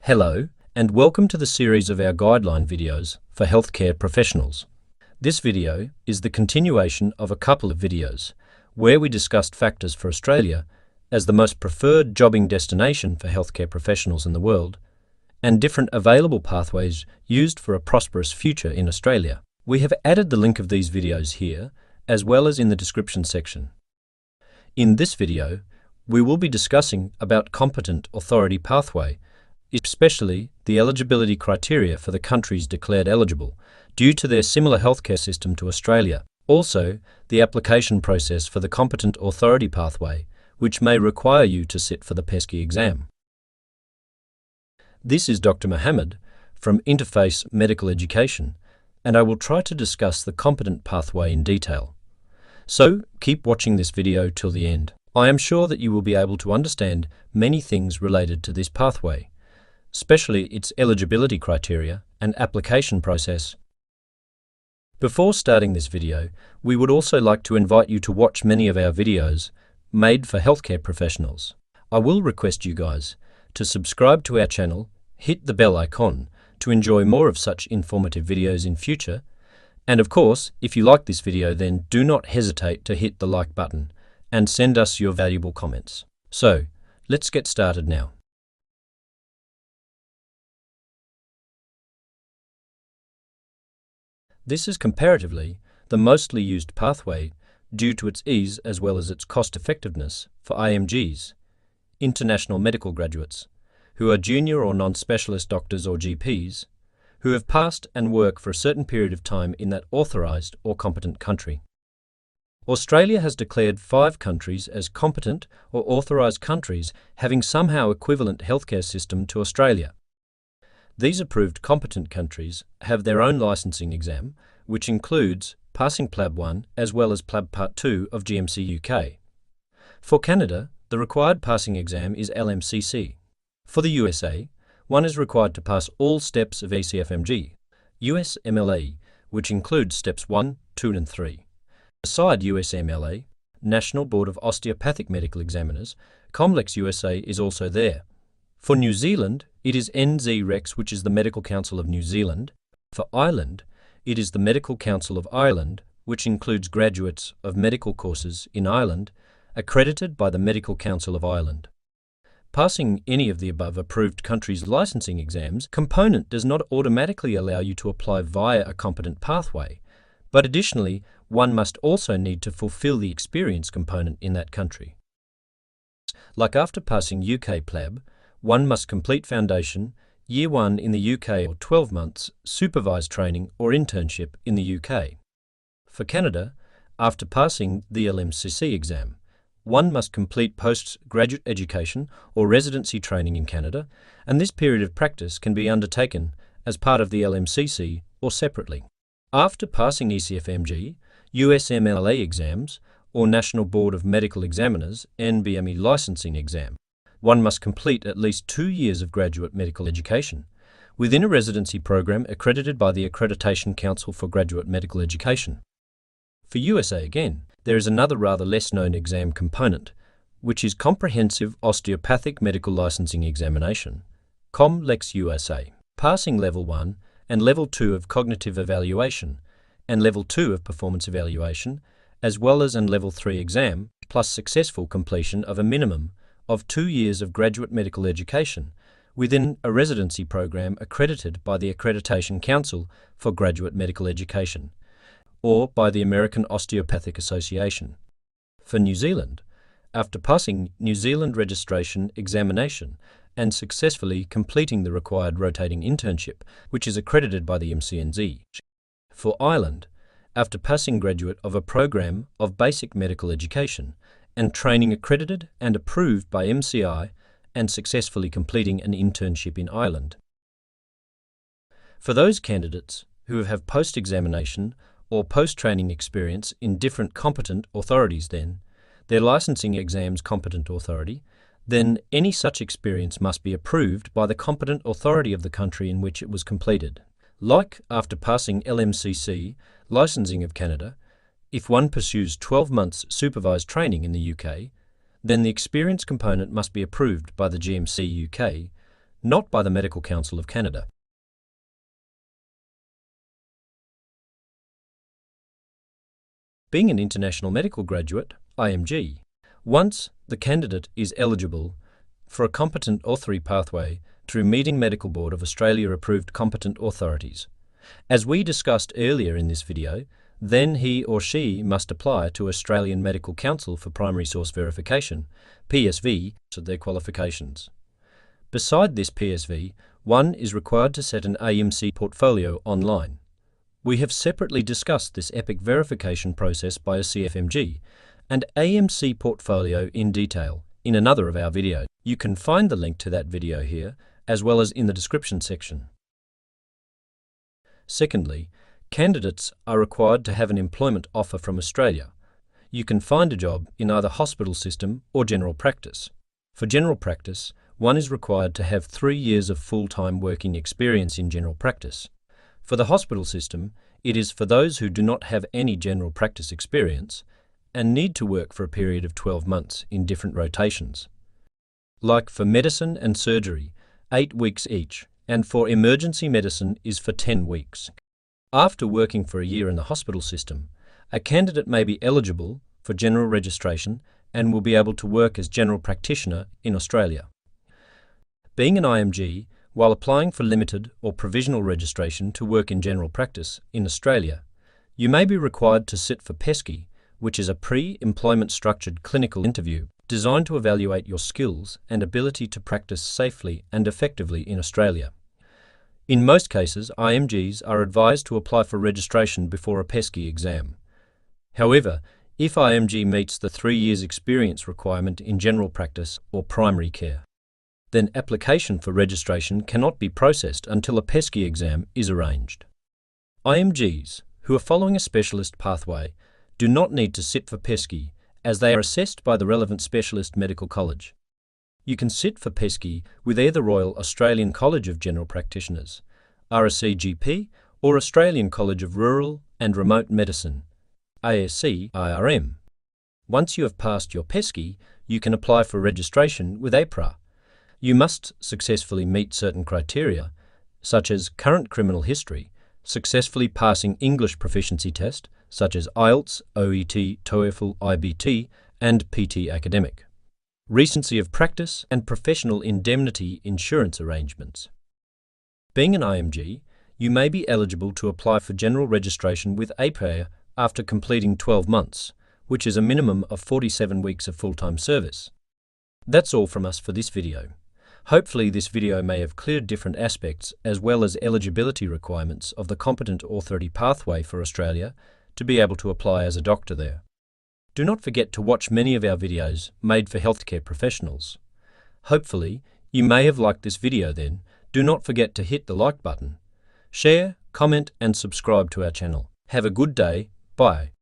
Hello, and welcome to the series of our guideline videos for healthcare professionals. This video is the continuation of a couple of videos where we discussed factors for Australia as the most preferred jobbing destination for healthcare professionals in the world and different available pathways used for a prosperous future in Australia. We have added the link of these videos here as well as in the description section. In this video, we will be discussing about competent authority pathway, especially the eligibility criteria for the countries declared eligible due to their similar healthcare system to Australia. Also, the application process for the competent authority pathway, which may require you to sit for the PESCI exam. This is Dr. Mohammed from Interface Medical Education, and I will try to discuss the competent pathway in detail. So, keep watching this video till the end. I am sure that you will be able to understand many things related to this pathway, especially its eligibility criteria and application process. Before starting this video, we would also like to invite you to watch many of our videos made for healthcare professionals. I will request you guys to subscribe to our channel, hit the bell icon to enjoy more of such informative videos in future, and of course, if you like this video, then do not hesitate to hit the like button and send us your valuable comments. So, let's get started now. This is comparatively the mostly used pathway due to its ease as well as its cost-effectiveness for IMGs, international medical graduates, who are junior or non-specialist doctors or GPs, who have passed and work for a certain period of time in that authorised or competent country. Australia has declared 5 countries as competent or authorised countries having somehow equivalent healthcare system to Australia. These approved competent countries have their own licensing exam, which includes passing PLAB 1 as well as PLAB Part 2 of GMC UK. For Canada, the required passing exam is LMCC. For the USA, one is required to pass all steps of ECFMG, USMLE, which includes steps 1, 2 and 3. Beside USMLE, National Board of Osteopathic Medical Examiners, COMLEX USA is also there. For New Zealand, it is NZREX, which is the Medical Council of New Zealand. For Ireland, it is the Medical Council of Ireland, which includes graduates of medical courses in Ireland, accredited by the Medical Council of Ireland. Passing any of the above approved countries' licensing exams component does not automatically allow you to apply via a competent pathway, but additionally, one must also need to fulfill the experience component in that country. Like after passing UK PLAB, one must complete foundation, year 1 in the UK or 12 months supervised training or internship in the UK. For Canada, after passing the LMCC exam, one must complete postgraduate education or residency training in Canada, and this period of practice can be undertaken as part of the LMCC or separately. After passing ECFMG, USMLE exams, or National Board of Medical Examiners NBME licensing exam, one must complete at least 2 years of graduate medical education within a residency program accredited by the Accreditation Council for Graduate Medical Education. For USA again, there is another rather less known exam component, which is Comprehensive Osteopathic Medical Licensing Examination, COMLEX USA, passing Level 1 and Level 2 of Cognitive Evaluation and Level 2 of Performance Evaluation, as well as an Level 3 exam, plus successful completion of a minimum of 2 years of graduate medical education within a residency program accredited by the Accreditation Council for Graduate Medical Education, or by the American Osteopathic Association. For New Zealand, after passing New Zealand registration examination and successfully completing the required rotating internship, which is accredited by the MCNZ. For Ireland, after passing graduate of a program of basic medical education and training accredited and approved by MCI and successfully completing an internship in Ireland. For those candidates who have post-examination or post-training experience in different competent authorities then, their licensing exams competent authority, then any such experience must be approved by the competent authority of the country in which it was completed. Like after passing LMCC licensing of Canada, if one pursues 12 months supervised training in the UK, then the experience component must be approved by the GMC UK, not by the Medical Council of Canada. Being an international medical graduate, IMG, once the candidate is eligible for a competent authority pathway through Meeting Medical Board of Australia approved competent authorities. As we discussed earlier in this video, then he or she must apply to Australian Medical Council for Primary Source Verification, PSV, of their qualifications. Beside this PSV, one is required to set an AMC Portfolio online. We have separately discussed this EPIC verification process by a CFMG and AMC Portfolio in detail in another of our videos. You can find the link to that video here, as well as in the description section. Secondly, candidates are required to have an employment offer from Australia. You can find a job in either hospital system or general practice. For general practice, one is required to have 3 years of full-time working experience in general practice. For the hospital system, it is for those who do not have any general practice experience and need to work for a period of 12 months in different rotations. Like for medicine and surgery, 8 weeks each, and for emergency medicine is for 10 weeks. After working for a year in the hospital system, a candidate may be eligible for general registration and will be able to work as general practitioner in Australia. Being an IMG, while applying for limited or provisional registration to work in general practice in Australia, you may be required to sit for PESCI, which is a pre-employment structured clinical interview designed to evaluate your skills and ability to practice safely and effectively in Australia. In most cases, IMGs are advised to apply for registration before a PESCI exam. However, if IMG meets the 3 years experience requirement in general practice or primary care, then application for registration cannot be processed until a PESCI exam is arranged. IMGs who are following a specialist pathway do not need to sit for PESCI as they are assessed by the relevant specialist medical college. You can sit for PESCI with either Royal Australian College of General Practitioners, RSCGP, or Australian College of Rural and Remote Medicine, ASC-IRM. Once you have passed your PESCI, you can apply for registration with APRA. You must successfully meet certain criteria, such as current criminal history, successfully passing English proficiency test, such as IELTS, OET, TOEFL, IBT, and PT Academic, recency of practice, and professional indemnity insurance arrangements. Being an IMG, you may be eligible to apply for general registration with APRA after completing 12 months, which is a minimum of 47 weeks of full-time service. That's all from us for this video. Hopefully this video may have cleared different aspects as well as eligibility requirements of the competent authority pathway for Australia to be able to apply as a doctor there. Do not forget to watch many of our videos made for healthcare professionals. Hopefully you may have liked this video then. Do not forget to hit the like button, share, comment and subscribe to our channel. Have a good day. Bye.